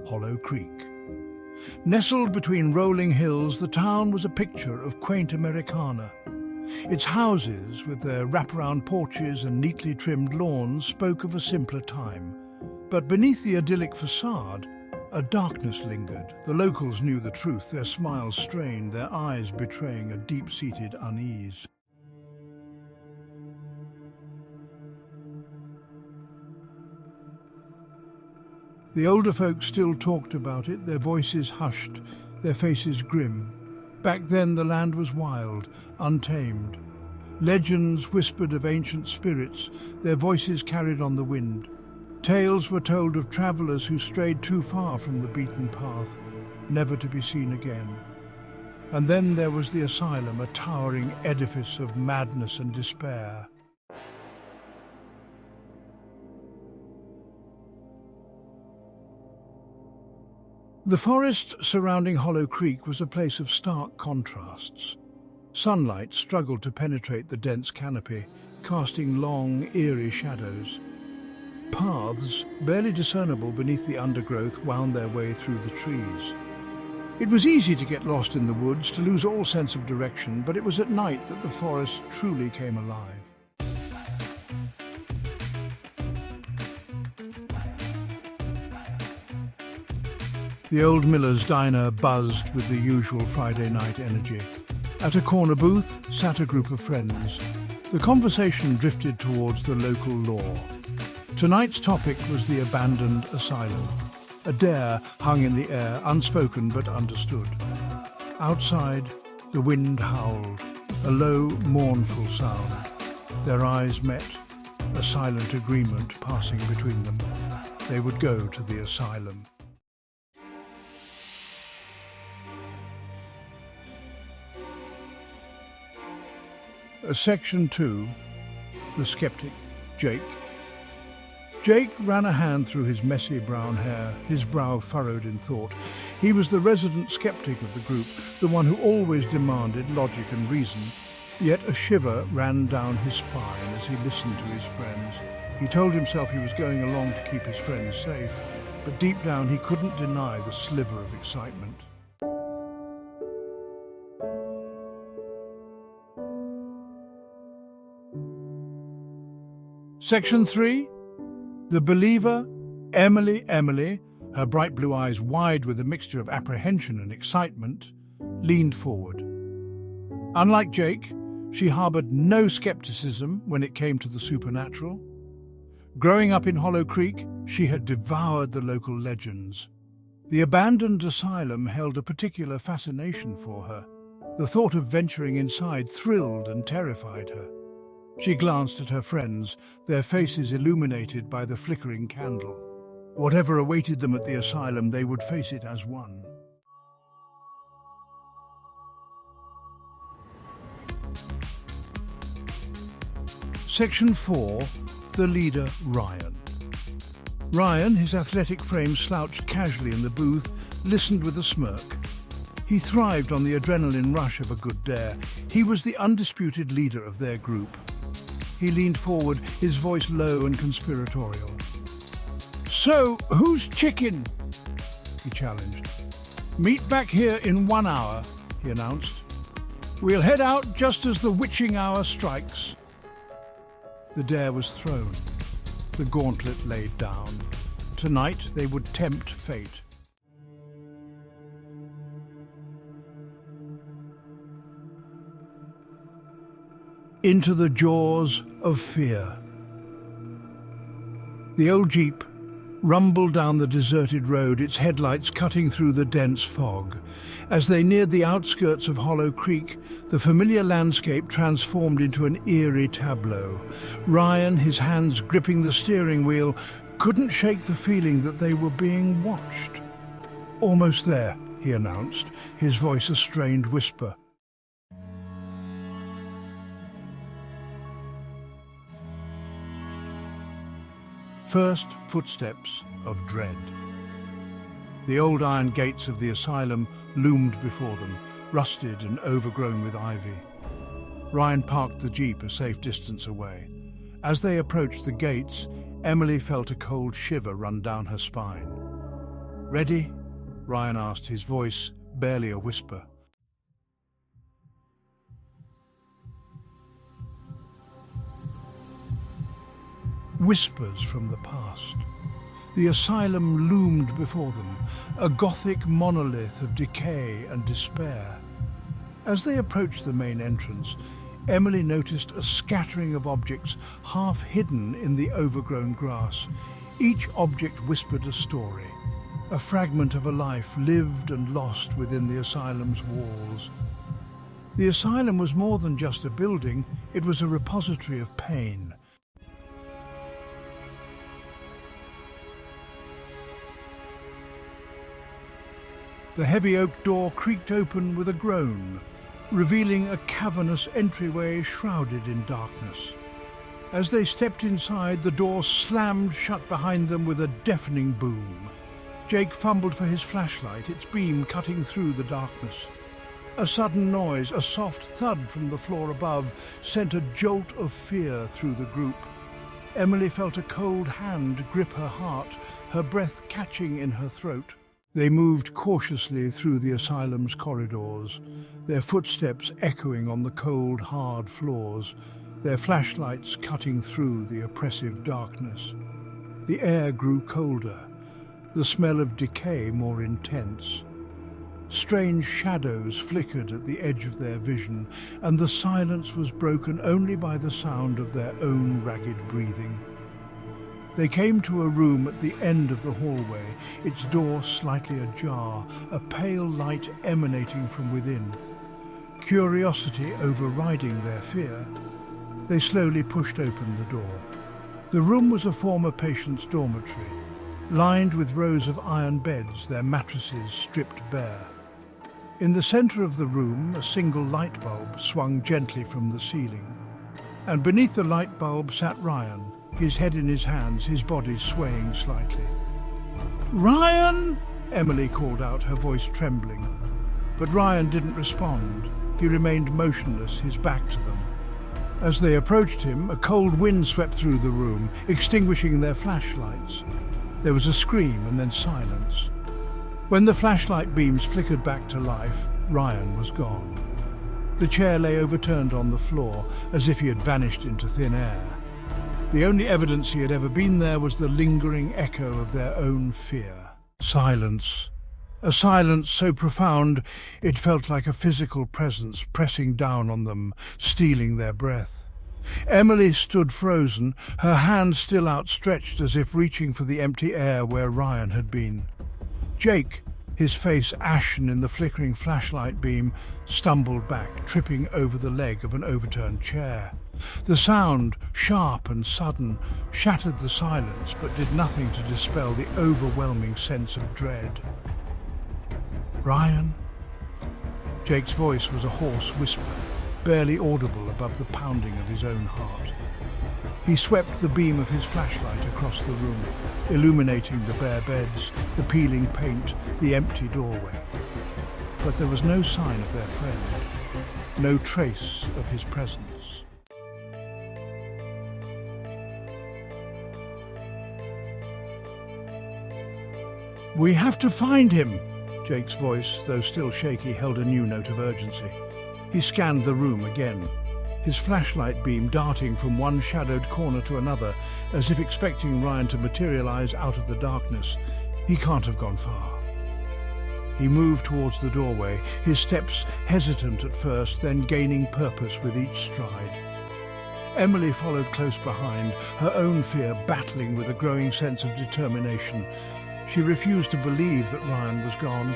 Hollow Creek. Nestled between rolling hills, the town was a picture of quaint Americana. Its houses, with their wraparound porches and neatly trimmed lawns, spoke of a simpler time. But beneath the idyllic facade, a darkness lingered. The locals knew the truth, their smiles strained, their eyes betraying a deep-seated unease. The older folk still talked about it, their voices hushed, their faces grim. Back then the land was wild, untamed. Legends whispered of ancient spirits, their voices carried on the wind. Tales were told of travellers who strayed too far from the beaten path, never to be seen again. And then there was the asylum, a towering edifice of madness and despair. The forest surrounding Hollow Creek was a place of stark contrasts. Sunlight struggled to penetrate the dense canopy, casting long, eerie shadows. Paths, barely discernible beneath the undergrowth, wound their way through the trees. It was easy to get lost in the woods, to lose all sense of direction, but it was at night that the forest truly came alive. The old miller's diner buzzed with the usual Friday night energy. At a corner booth sat a group of friends. The conversation drifted towards the local law. Tonight's topic was the abandoned asylum. A dare hung in the air, unspoken but understood. Outside, the wind howled, a low, mournful sound. Their eyes met, a silent agreement passing between them. They would go to the asylum. Section 2. The Skeptic, Jake. Jake ran a hand through his messy brown hair, his brow furrowed in thought. He was the resident skeptic of the group, the one who always demanded logic and reason. Yet a shiver ran down his spine as he listened to his friends. He told himself he was going along to keep his friends safe, but deep down he couldn't deny the sliver of excitement. Section 3. The believer, Emily, her bright blue eyes wide with a mixture of apprehension and excitement, leaned forward. Unlike Jake, she harbored no skepticism when it came to the supernatural. Growing up in Hollow Creek, she had devoured the local legends. The abandoned asylum held a particular fascination for her. The thought of venturing inside thrilled and terrified her. She glanced at her friends, their faces illuminated by the flickering candle. Whatever awaited them at the asylum, they would face it as one. Section 4. The leader, Ryan. Ryan, his athletic frame slouched casually in the booth, listened with a smirk. He thrived on the adrenaline rush of a good dare. He was the undisputed leader of their group. He leaned forward, his voice low and conspiratorial. "So, who's chicken?" he challenged. "Meet back here in 1 hour," he announced. "We'll head out just as the witching hour strikes." The dare was thrown, the gauntlet laid down. Tonight they would tempt fate. Into the jaws of fear. The old Jeep rumbled down the deserted road, its headlights cutting through the dense fog. As they neared the outskirts of Hollow Creek, the familiar landscape transformed into an eerie tableau. Ryan, his hands gripping the steering wheel, couldn't shake the feeling that they were being watched. "Almost there," he announced, his voice a strained whisper. First footsteps of dread. The old iron gates of the asylum loomed before them, rusted and overgrown with ivy. Ryan parked the Jeep a safe distance away. As they approached the gates, Emily felt a cold shiver run down her spine. "Ready?" Ryan asked, his voice barely a whisper. Whispers from the past. The asylum loomed before them, a gothic monolith of decay and despair. As they approached the main entrance, Emily noticed a scattering of objects half hidden in the overgrown grass. Each object whispered a story, a fragment of a life lived and lost within the asylum's walls. The asylum was more than just a building, it was a repository of pain. The heavy oak door creaked open with a groan, revealing a cavernous entryway shrouded in darkness. As they stepped inside, the door slammed shut behind them with a deafening boom. Jake fumbled for his flashlight, its beam cutting through the darkness. A sudden noise, a soft thud from the floor above, sent a jolt of fear through the group. Emily felt a cold hand grip her heart, her breath catching in her throat. They moved cautiously through the asylum's corridors, their footsteps echoing on the cold, hard floors, their flashlights cutting through the oppressive darkness. The air grew colder, the smell of decay more intense. Strange shadows flickered at the edge of their vision, and the silence was broken only by the sound of their own ragged breathing. They came to a room at the end of the hallway, its door slightly ajar, a pale light emanating from within. Curiosity overriding their fear, they slowly pushed open the door. The room was a former patient's dormitory, lined with rows of iron beds, their mattresses stripped bare. In the center of the room, a single light bulb swung gently from the ceiling. And beneath the light bulb sat Ryan, his head in his hands, his body swaying slightly. "Ryan!" Emily called out, her voice trembling. But Ryan didn't respond. He remained motionless, his back to them. As they approached him, a cold wind swept through the room, extinguishing their flashlights. There was a scream and then silence. When the flashlight beams flickered back to life, Ryan was gone. The chair lay overturned on the floor, as if he had vanished into thin air. The only evidence he had ever been there was the lingering echo of their own fear. Silence. A silence so profound it felt like a physical presence pressing down on them, stealing their breath. Emily stood frozen, her hand still outstretched as if reaching for the empty air where Ryan had been. Jake, his face ashen in the flickering flashlight beam, stumbled back, tripping over the leg of an overturned chair. The sound, sharp and sudden, shattered the silence but did nothing to dispel the overwhelming sense of dread. "Ryan?" Jake's voice was a hoarse whisper, barely audible above the pounding of his own heart. He swept the beam of his flashlight across the room, illuminating the bare beds, the peeling paint, the empty doorway. But there was no sign of their friend, no trace of his presence. "We have to find him!" Jake's voice, though still shaky, held a new note of urgency. He scanned the room again, his flashlight beam darting from one shadowed corner to another, as if expecting Ryan to materialize out of the darkness. He can't have gone far. He moved towards the doorway, his steps hesitant at first, then gaining purpose with each stride. Emily followed close behind, her own fear battling with a growing sense of determination. She refused to believe that Ryan was gone,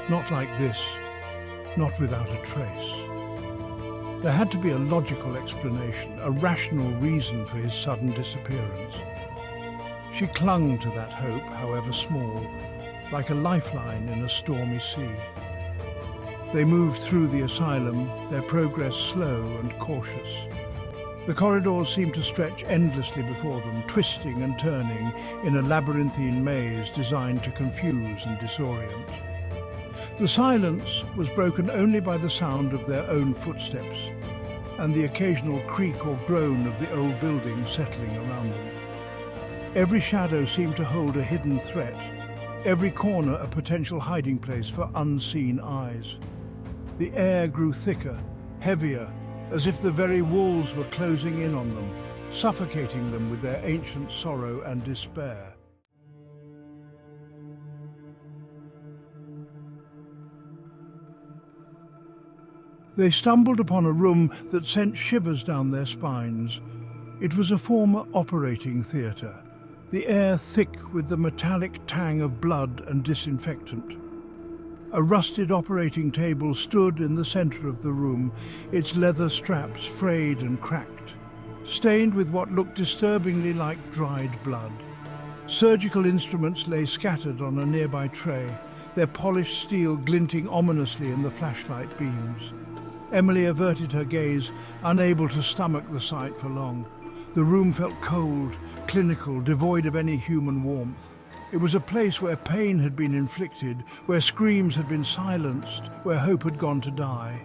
not like this, not without a trace. There had to be a logical explanation, a rational reason for his sudden disappearance. She clung to that hope, however small, like a lifeline in a stormy sea. They moved through the asylum, their progress slow and cautious. The corridors seemed to stretch endlessly before them, twisting and turning in a labyrinthine maze designed to confuse and disorient. The silence was broken only by the sound of their own footsteps and the occasional creak or groan of the old building settling around them. Every shadow seemed to hold a hidden threat, every corner a potential hiding place for unseen eyes. The air grew thicker, heavier, as if the very walls were closing in on them, suffocating them with their ancient sorrow and despair. They stumbled upon a room that sent shivers down their spines. It was a former operating theatre, the air thick with the metallic tang of blood and disinfectant. A rusted operating table stood in the centre of the room, its leather straps frayed and cracked, stained with what looked disturbingly like dried blood. Surgical instruments lay scattered on a nearby tray, their polished steel glinting ominously in the flashlight beams. Emily averted her gaze, unable to stomach the sight for long. The room felt cold, clinical, devoid of any human warmth. It was a place where pain had been inflicted, where screams had been silenced, where hope had gone to die.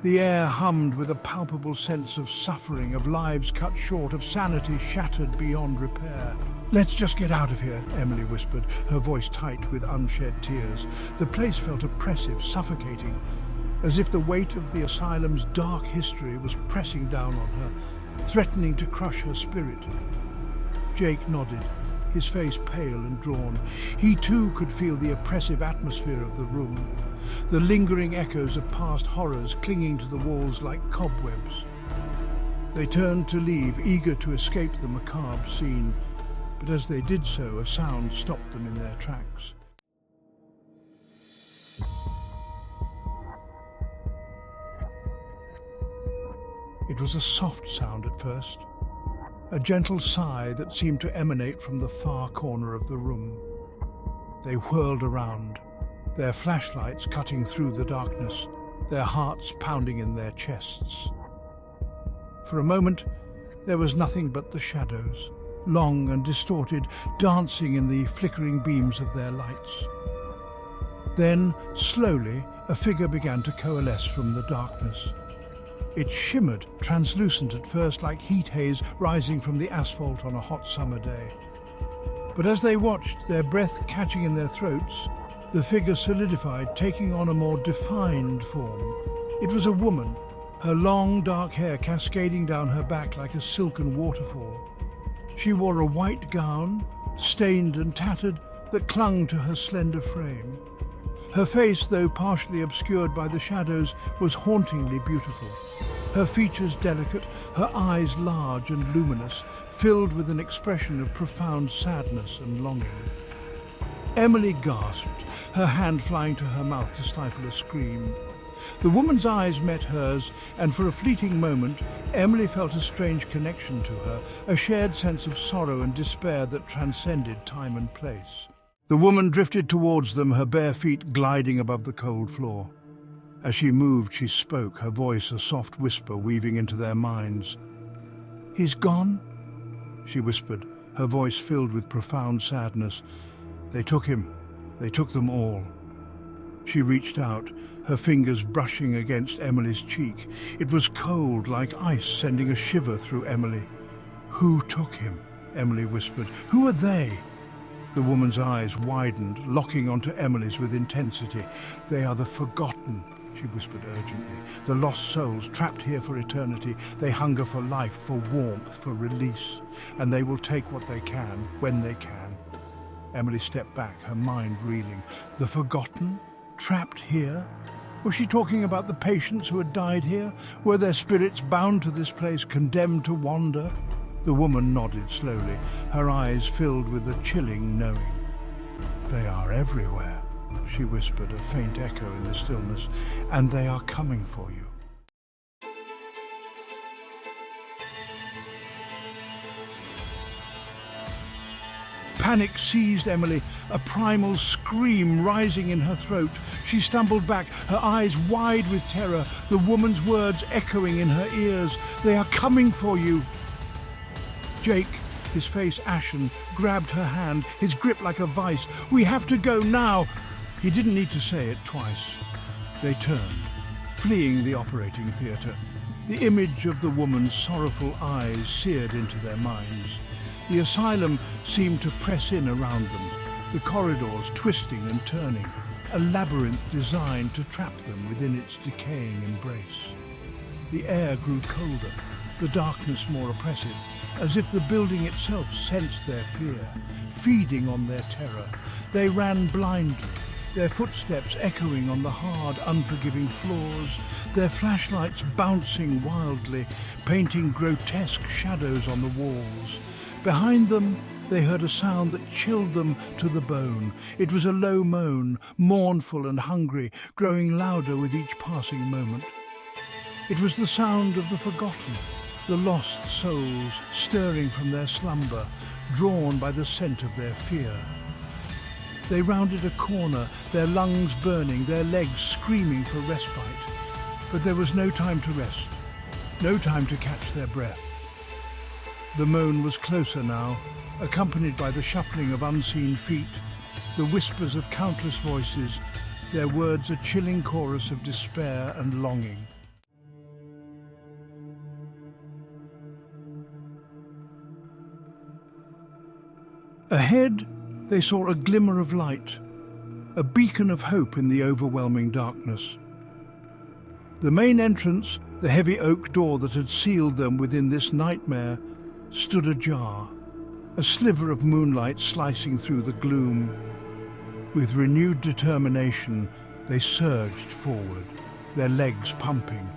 The air hummed with a palpable sense of suffering, of lives cut short, of sanity shattered beyond repair. "Let's just get out of here," Emily whispered, her voice tight with unshed tears. The place felt oppressive, suffocating, as if the weight of the asylum's dark history was pressing down on her, threatening to crush her spirit. Jake nodded, his face pale and drawn. He too could feel the oppressive atmosphere of the room, the lingering echoes of past horrors clinging to the walls like cobwebs. They turned to leave, eager to escape the macabre scene, but as they did so, a sound stopped them in their tracks. It was a soft sound at first, a gentle sigh that seemed to emanate from the far corner of the room. They whirled around, their flashlights cutting through the darkness, their hearts pounding in their chests. For a moment, there was nothing but the shadows, long and distorted, dancing in the flickering beams of their lights. Then, slowly, a figure began to coalesce from the darkness. It shimmered, translucent at first, like heat haze rising from the asphalt on a hot summer day. But as they watched, their breath catching in their throats, the figure solidified, taking on a more defined form. It was a woman, her long dark hair cascading down her back like a silken waterfall. She wore a white gown, stained and tattered, that clung to her slender frame. Her face, though partially obscured by the shadows, was hauntingly beautiful. Her features delicate, her eyes large and luminous, filled with an expression of profound sadness and longing. Emily gasped, her hand flying to her mouth to stifle a scream. The woman's eyes met hers, and for a fleeting moment, Emily felt a strange connection to her, a shared sense of sorrow and despair that transcended time and place. The woman drifted towards them, her bare feet gliding above the cold floor. As she moved, she spoke, her voice a soft whisper weaving into their minds. "He's gone?" she whispered, her voice filled with profound sadness. "They took him. They took them all." She reached out, her fingers brushing against Emily's cheek. It was cold, like ice, sending a shiver through Emily. "Who took him?" Emily whispered. "Who are they?" The woman's eyes widened, locking onto Emily's with intensity. "They are the forgotten," she whispered urgently. "The lost souls, trapped here for eternity. They hunger for life, for warmth, for release. And they will take what they can, when they can." Emily stepped back, her mind reeling. The forgotten? Trapped here? Was she talking about the patients who had died here? Were their spirits bound to this place, condemned to wander? The woman nodded slowly, her eyes filled with a chilling knowing. "They are everywhere," she whispered, a faint echo in the stillness, "and they are coming for you." Panic seized Emily, a primal scream rising in her throat. She stumbled back, her eyes wide with terror, the woman's words echoing in her ears. "They are coming for you." Jake, his face ashen, grabbed her hand, his grip like a vice. "We have to go now." He didn't need to say it twice. They turned, fleeing the operating theatre. The image of the woman's sorrowful eyes seared into their minds. The asylum seemed to press in around them, the corridors twisting and turning, a labyrinth designed to trap them within its decaying embrace. The air grew colder, the darkness more oppressive, as if the building itself sensed their fear, feeding on their terror. They ran blindly, their footsteps echoing on the hard, unforgiving floors, their flashlights bouncing wildly, painting grotesque shadows on the walls. Behind them, they heard a sound that chilled them to the bone. It was a low moan, mournful and hungry, growing louder with each passing moment. It was the sound of the forgotten, the lost souls stirring from their slumber, drawn by the scent of their fear. They rounded a corner, their lungs burning, their legs screaming for respite. But there was no time to rest, no time to catch their breath. The moan was closer now, accompanied by the shuffling of unseen feet, the whispers of countless voices, their words a chilling chorus of despair and longing. Ahead, they saw a glimmer of light, a beacon of hope in the overwhelming darkness. The main entrance, the heavy oak door that had sealed them within this nightmare, stood ajar, a sliver of moonlight slicing through the gloom. With renewed determination, they surged forward, their legs pumping,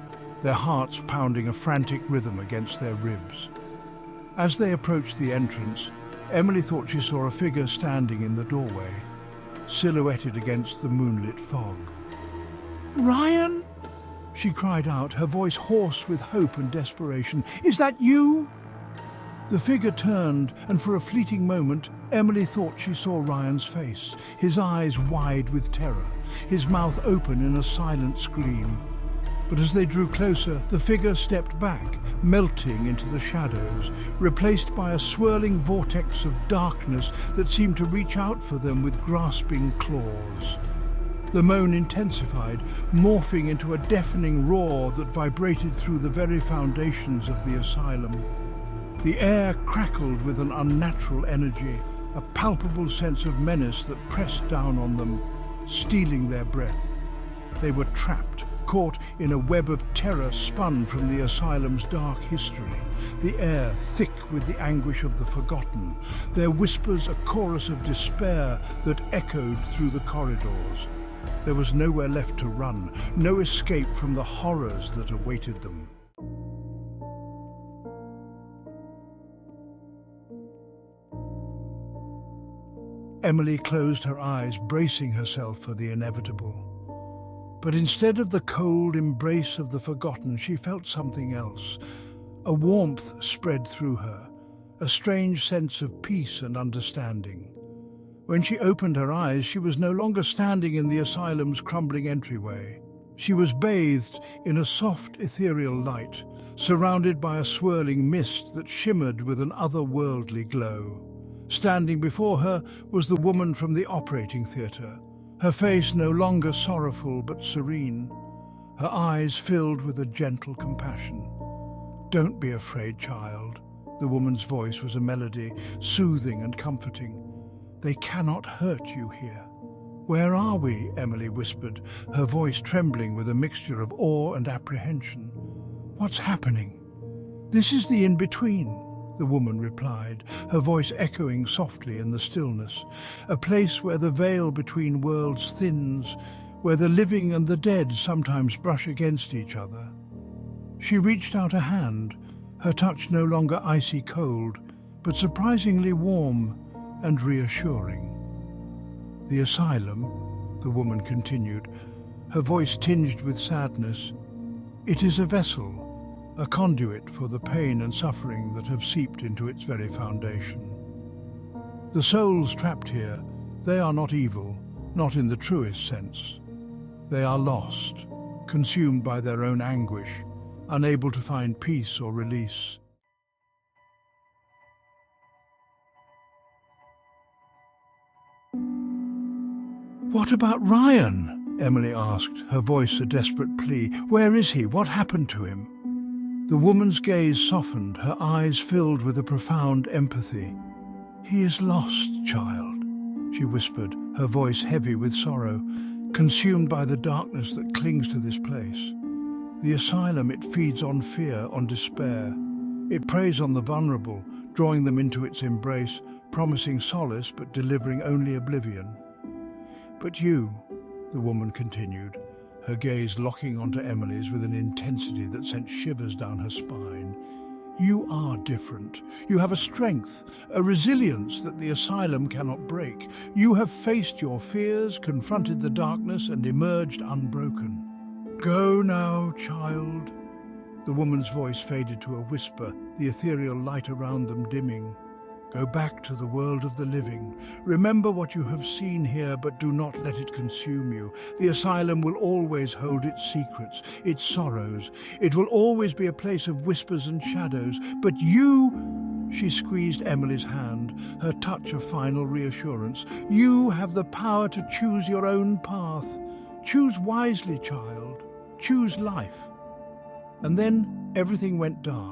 their hearts pounding a frantic rhythm against their ribs. As they approached the entrance, Emily thought she saw a figure standing in the doorway, silhouetted against the moonlit fog. "Ryan!" she cried out, her voice hoarse with hope and desperation. "Is that you?" The figure turned, and for a fleeting moment, Emily thought she saw Ryan's face, his eyes wide with terror, his mouth open in a silent scream. But as they drew closer, the figure stepped back, melting into the shadows, replaced by a swirling vortex of darkness that seemed to reach out for them with grasping claws. The moan intensified, morphing into a deafening roar that vibrated through the very foundations of the asylum. The air crackled with an unnatural energy, a palpable sense of menace that pressed down on them, stealing their breath. They were trapped, caught in a web of terror spun from the asylum's dark history, the air thick with the anguish of the forgotten, their whispers a chorus of despair that echoed through the corridors. There was nowhere left to run, no escape from the horrors that awaited them. Emily closed her eyes, bracing herself for the inevitable. But instead of the cold embrace of the forgotten, she felt something else. A warmth spread through her, a strange sense of peace and understanding. When she opened her eyes, she was no longer standing in the asylum's crumbling entryway. She was bathed in a soft, ethereal light, surrounded by a swirling mist that shimmered with an otherworldly glow. Standing before her was the woman from the operating theatre, her face no longer sorrowful but serene, her eyes filled with a gentle compassion. "Don't be afraid, child." The woman's voice was a melody, soothing and comforting. "They cannot hurt you here." "Where are we?" Emily whispered, her voice trembling with a mixture of awe and apprehension. "What's happening?" "This is the in-between," the woman replied, her voice echoing softly in the stillness. "A place where the veil between worlds thins, where the living and the dead sometimes brush against each other." She reached out a hand, her touch no longer icy cold, but surprisingly warm and reassuring. "The asylum," the woman continued, her voice tinged with sadness, "it is a vessel, a conduit for the pain and suffering that have seeped into its very foundation. The souls trapped here, they are not evil, not in the truest sense. They are lost, consumed by their own anguish, unable to find peace or release." "What about Ryan?" Emily asked, her voice a desperate plea. "Where is he? What happened to him?" The woman's gaze softened, her eyes filled with a profound empathy. "He is lost, child. she whispered, her voice heavy with sorrow, consumed by the darkness that clings to this place. The asylum, it feeds on fear, on despair. It preys on the vulnerable, drawing them into its embrace, promising solace but delivering only oblivion. But you, the woman continued, her gaze locking onto Emily's with an intensity that sent shivers down her spine. You are different. You have a strength, a resilience that the asylum cannot break. You have faced your fears, confronted the darkness, and emerged unbroken. Go now, child. The woman's voice faded to a whisper, the ethereal light around them dimming. Go back to the world of the living. Remember what you have seen here, but do not let it consume you. The asylum will always hold its secrets, its sorrows. It will always be a place of whispers and shadows. But you, she squeezed Emily's hand, her touch a final reassurance. You have the power to choose your own path. Choose wisely, child. Choose life. And then everything went dark.